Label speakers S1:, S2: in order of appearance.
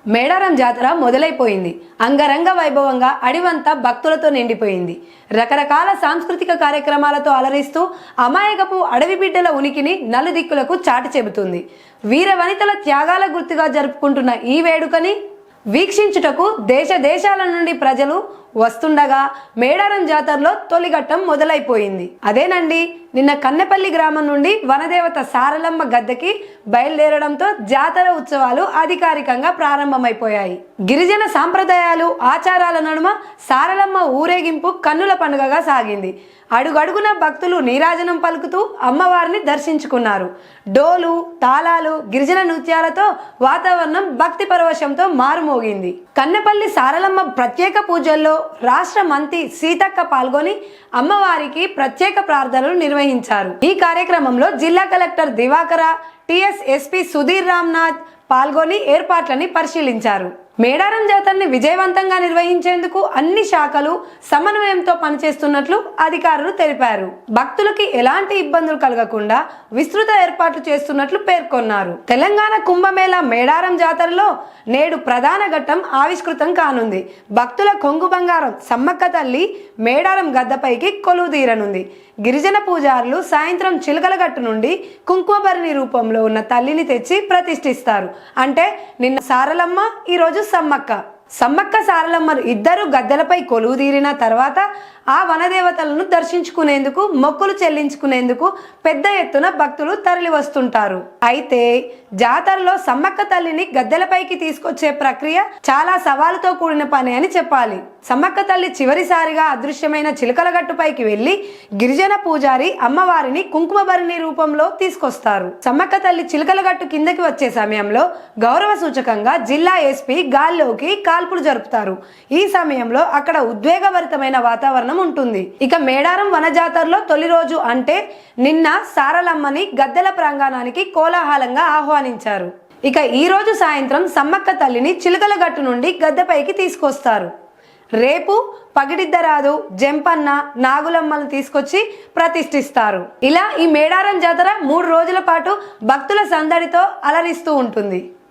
S1: మేడారం జాతర మొదలైపోయింది. అంగరంగ వైభవంగా అడివంతా భక్తులతో నిండిపోయింది. రకరకాల సాంస్కృతిక కార్యక్రమాలతో అలరిస్తూ అమాయకపు అడవి బిడ్డల ఉనికిని నలుదిక్కులకు చాటి చెబుతుంది. వీర వనితల త్యాగాల గుర్తుగా జరుపుకుంటున్న ఈ వేడుకని వీక్షించుటకు దేశ దేశాల నుండి ప్రజలు వస్తుండగా మేడారం జాతరలో తొలిఘట్టం మొదలైపోయింది. అదేనండి, నిన్న కన్నెపల్లి గ్రామం నుండి వనదేవత సారలమ్మ గద్దెకి బయలుదేరడంతో జాతర ఉత్సవాలు అధికారికంగా ప్రారంభమైపోయాయి. గిరిజన సాంప్రదాయాలు ఆచారాల నడుమ సారలమ్మ ఊరేగింపు కన్నుల పండుగగా సాగింది. అడుగడుగున భక్తులు నీరాజనం పలుకుతూ అమ్మవారిని దర్శించుకున్నారు. డోలు తాళాలు గిరిజన నృత్యాలతో వాతావరణం భక్తి పరవశంతో మారుమోగింది. కన్నెపల్లి సారలమ్మ ప్రత్యేక పూజల్లో రాష్ట్ర మంత్రి సీతక్క పాల్గొని అమ్మవారికి ప్రత్యేక ప్రార్థనలు నిర్వహించారు. ఈ కార్యక్రమంలో జిల్లా collector Divakara, TS SP Sudheer Ramnath పాల్గొని ఏర్పాట్లని పరిశీలించారు. మేడారం జాతరని విజయవంతంగా నిర్వహించేందుకు అన్ని శాఖలు సమన్వయంతో పనిచేస్తున్నట్లు అధికారులు తెలిపారు. భక్తులకి ఎలాంటి ఇబ్బందులు కలగకుండా విస్తృత ఏర్పాట్లు చేస్తున్నట్లు పేర్కొన్నారు. తెలంగాణ కుంభమేళా మేడారం జాతరలో నేడు ప్రధాన ఘట్టం ఆవిష్కృతం కానుంది. భక్తుల కొంగు బంగారం సమ్మక్క తల్లి మేడారం గద్దపైకి కొలువుదీరనుంది. గిరిజన పూజారులు సాయంత్రం చిలకలగట్టు నుండి కుంకుమభరణి రూపంలో ఉన్న తల్లిని తెచ్చి ప్రతిష్ఠిస్తారు. అంటే నిన్న సారలమ్మ, ఈరోజు సమ్మక్క సారలమ్మలు ఇద్దరు గద్దెలపై కొలువు తీరిన తర్వాత ఆ వనదేవతలను దర్శించుకునేందుకు మొక్కులు చెల్లించుకునేందుకు పెద్ద ఎత్తున భక్తులు తరలి వస్తుంటారు. అయితే జాతరలో సమ్మక్క తల్లిని గద్దెలపైకి తీసుకొచ్చే ప్రక్రియ చాలా సవాలుతో కూడిన పని అని చెప్పాలి. సమ్మక్క తల్లి చివరిసారిగా అదృశ్యమైన చిలకలగట్టుపైకి వెళ్లి గిరిజన పూజారి అమ్మవారిని కుంకుమభరణి రూపంలో తీసుకొస్తారు. సమ్మక్క తల్లి చిలకలగట్టు కిందకి వచ్చే సమయంలో గౌరవ సూచకంగా జిల్లా ఎస్పీ గాల్లోకి కాల్పులు జరుపుతారు. ఈ సమయంలో అక్కడ ఉద్వేగభరితమైన వాతావరణం ఉంటుంది. ఇక మేడారం వన జాతరలో తొలి రోజు అంటే నిన్న సారలమ్మని గద్దెల ప్రాంగణానికి కోలాహలంగా ఆహ్వానించారు. ఇక ఈ రోజు సాయంత్రం సమ్మక్క తల్లిని చిలకలగట్టు నుండి గద్దెపైకి తీసుకొస్తారు. రేపు పగిడిద్దరాదు, జంపన్న, నాగులమ్మలను తీసుకొచ్చి ప్రతిష్ఠిస్తారు. ఇలా ఈ మేడారం జాతర 3 రోజుల పాటు భక్తుల సందడితో అలరిస్తూ ఉంటుంది.